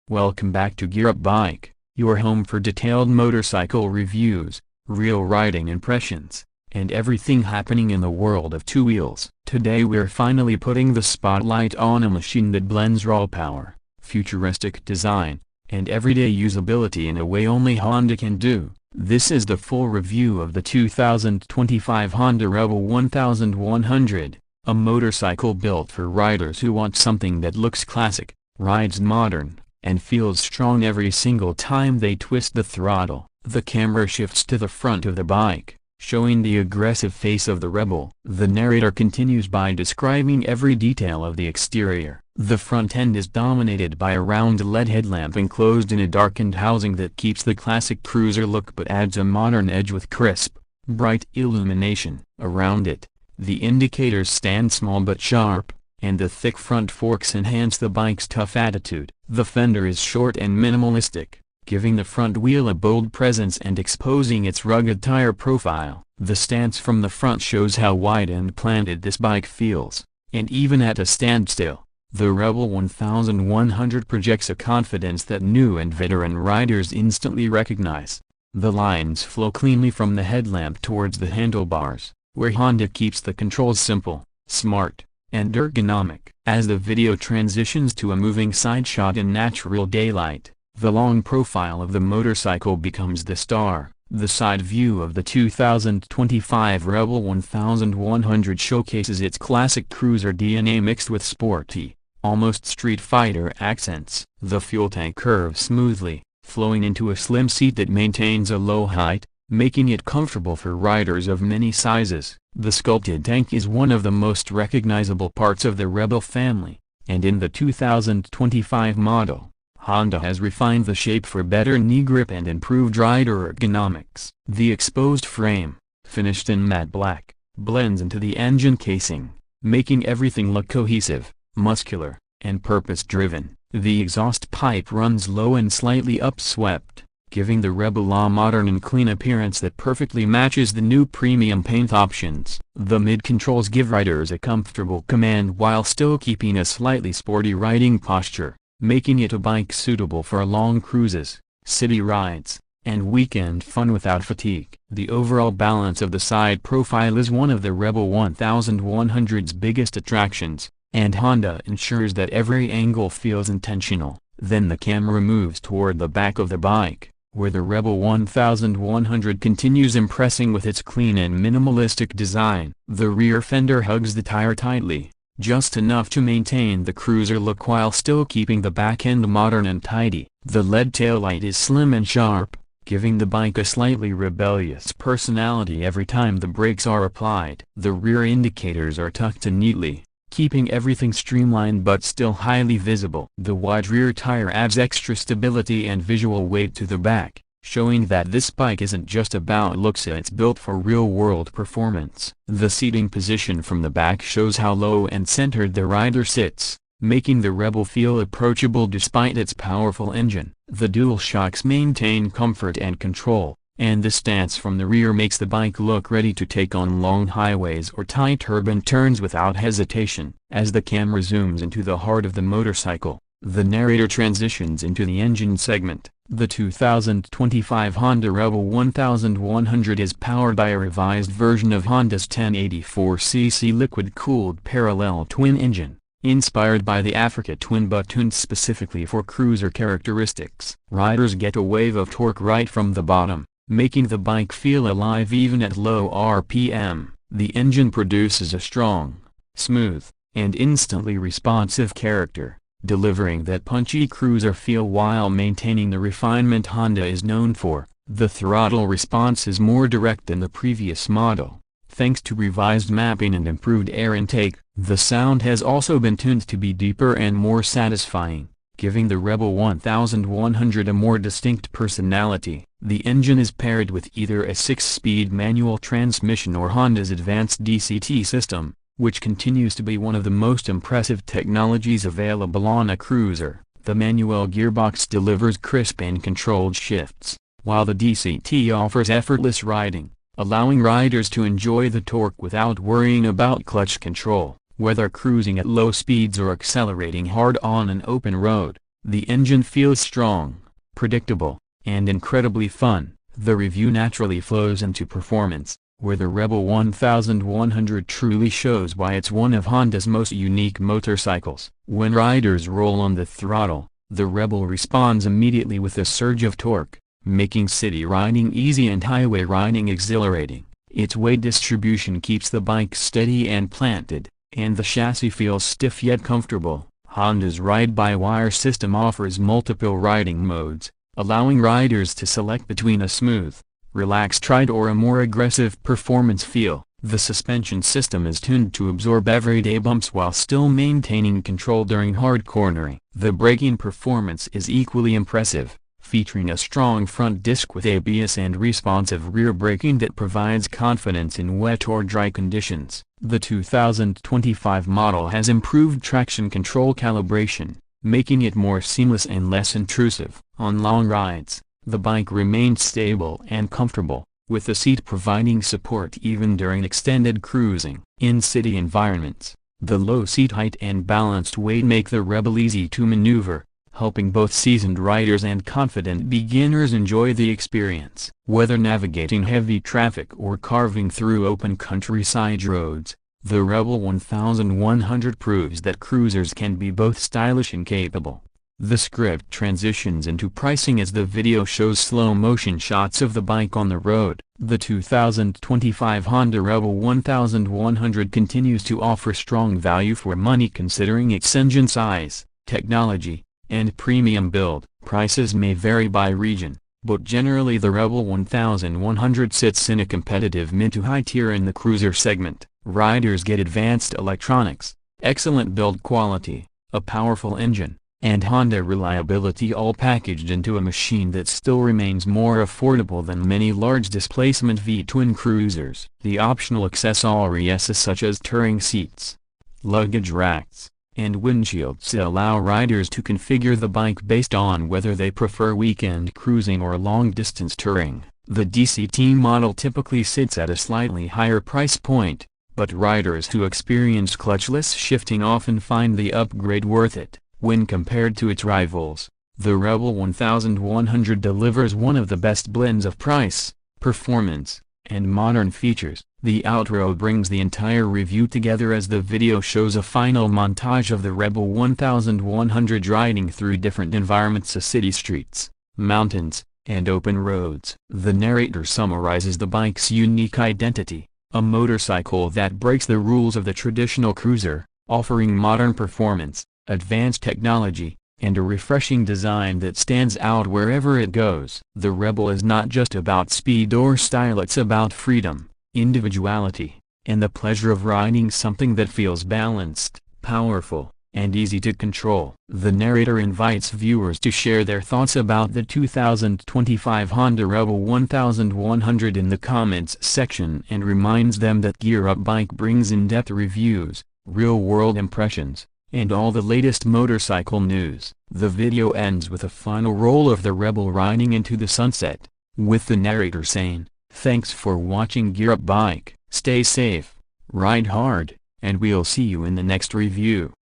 Welcome back to Gear Up Bike, your home for detailed motorcycle reviews, real riding impressions, and everything happening in the world of two wheels. Today we're finally putting the spotlight on a machine that blends raw power, futuristic design, and everyday usability in a way only Honda can do. This is the full review of the 2025 Honda Rebel 1100, a motorcycle built for riders who want something that looks classic, rides modern, and feels strong every single time they twist the throttle. The camera shifts to the front of the bike, showing the aggressive face of the Rebel. The narrator continues by describing every detail of the exterior. The front end is dominated by a round LED headlamp enclosed in a darkened housing that keeps the classic cruiser look but adds a modern edge with crisp, bright illumination. Around it, the indicators stand small but sharp, and the thick front forks enhance the bike's tough attitude. The fender is short and minimalistic, giving the front wheel a bold presence and exposing its rugged tire profile. The stance from the front shows how wide and planted this bike feels, and even at a standstill, the Rebel 1100 projects a confidence that new and veteran riders instantly recognize. The lines flow cleanly from the headlamp towards the handlebars, where Honda keeps the controls simple, smart, and ergonomic. As the video transitions to a moving side shot in natural daylight, the long profile of the motorcycle becomes the star. The side view of the 2025 Rebel 1100 showcases its classic cruiser DNA mixed with sporty, almost Street Fighter accents. The fuel tank curves smoothly, flowing into a slim seat that maintains a low height, making it comfortable for riders of many sizes. The sculpted tank is one of the most recognizable parts of the Rebel family, and in the 2025 model, Honda has refined the shape for better knee grip and improved rider ergonomics. The exposed frame, finished in matte black, blends into the engine casing, making everything look cohesive, muscular, and purpose-driven. The exhaust pipe runs low and slightly upswept, giving the Rebel a modern and clean appearance that perfectly matches the new premium paint options. The mid-controls give riders a comfortable command while still keeping a slightly sporty riding posture, making it a bike suitable for long cruises, city rides, and weekend fun without fatigue. The overall balance of the side profile is one of the Rebel 1100's biggest attractions, and Honda ensures that every angle feels intentional. Then the camera moves toward the back of the bike, where the Rebel 1100 continues impressing with its clean and minimalistic design. The rear fender hugs the tire tightly, just enough to maintain the cruiser look while still keeping the back end modern and tidy. The LED taillight is slim and sharp, giving the bike a slightly rebellious personality every time the brakes are applied. The rear indicators are tucked in neatly, keeping everything streamlined but still highly visible. The wide rear tire adds extra stability and visual weight to the back, showing that this bike isn't just about looks, it's built for real-world performance. The seating position from the back shows how low and centered the rider sits, making the Rebel feel approachable despite its powerful engine. The dual shocks maintain comfort and control, and the stance from the rear makes the bike look ready to take on long highways or tight urban turns without hesitation. As the camera zooms into the heart of the motorcycle, the narrator transitions into the engine segment. The 2025 Honda Rebel 1100 is powered by a revised version of Honda's 1084cc liquid-cooled parallel twin engine, inspired by the Africa Twin but tuned specifically for cruiser characteristics. Riders get a wave of torque right from the bottom, making the bike feel alive even at low RPM. The engine produces a strong, smooth, and instantly responsive character, delivering that punchy cruiser feel while maintaining the refinement Honda is known for. The throttle response is more direct than the previous model, thanks to revised mapping and improved air intake. The sound has also been tuned to be deeper and more satisfying, giving the Rebel 1100 a more distinct personality. The engine is paired with either a 6-speed manual transmission or Honda's advanced DCT system, which continues to be one of the most impressive technologies available on a cruiser. The manual gearbox delivers crisp and controlled shifts, while the DCT offers effortless riding, allowing riders to enjoy the torque without worrying about clutch control. Whether cruising at low speeds or accelerating hard on an open road, The engine feels strong, predictable, and incredibly fun. The review naturally flows into performance, where the Rebel 1100 truly shows why it's one of Honda's most unique motorcycles. When riders roll on the throttle, the Rebel responds immediately with a surge of torque, making city riding easy and highway riding exhilarating. Its weight distribution keeps the bike steady and planted, and the chassis feels stiff yet comfortable. Honda's ride-by-wire system offers multiple riding modes, allowing riders to select between a smooth, relaxed ride or a more aggressive performance feel. The suspension system is tuned to absorb everyday bumps while still maintaining control during hard cornering. The braking performance is equally impressive, featuring a strong front disc with ABS and responsive rear braking that provides confidence in wet or dry conditions. The 2025 model has improved traction control calibration, making it more seamless and less intrusive. On long rides, the bike remains stable and comfortable, with the seat providing support even during extended cruising. In city environments, the low seat height and balanced weight make the Rebel easy to maneuver, helping both seasoned riders and confident beginners enjoy the experience. Whether navigating heavy traffic or carving through open countryside roads, the Rebel 1100 proves that cruisers can be both stylish and capable. The script transitions into pricing as the video shows slow-motion shots of the bike on the road. The 2025 Honda Rebel 1100 continues to offer strong value for money considering its engine size, technology, and premium build. Prices may vary by region, but generally the Rebel 1100 sits in a competitive mid to high tier in the cruiser segment. Riders get advanced electronics, excellent build quality, a powerful engine, and Honda reliability all packaged into a machine that still remains more affordable than many large displacement V-twin cruisers. The optional accessories such as touring seats, luggage racks, and windshields allow riders to configure the bike based on whether they prefer weekend cruising or long-distance touring. The DCT model typically sits at a slightly higher price point, but riders who experience clutchless shifting often find the upgrade worth it. When compared to its rivals, the Rebel 1100 delivers one of the best blends of price, performance, and modern features. The outro brings the entire review together as the video shows a final montage of the Rebel 1100 riding through different environments: city streets, mountains, and open roads. The narrator summarizes the bike's unique identity, a motorcycle that breaks the rules of the traditional cruiser, offering modern performance, advanced technology, and a refreshing design that stands out wherever it goes. The Rebel is not just about speed or style, it's about freedom, individuality, and the pleasure of riding something that feels balanced, powerful, and easy to control. The narrator invites viewers to share their thoughts about the 2025 Honda Rebel 1100 in the comments section and reminds them that Gear Up Bike brings in-depth reviews, real-world impressions, and all the latest motorcycle news. The video ends with a final roll of the Rebel riding into the sunset, with the narrator saying, "Thanks for watching Gear Up Bike, stay safe, ride hard, and we'll see you in the next review."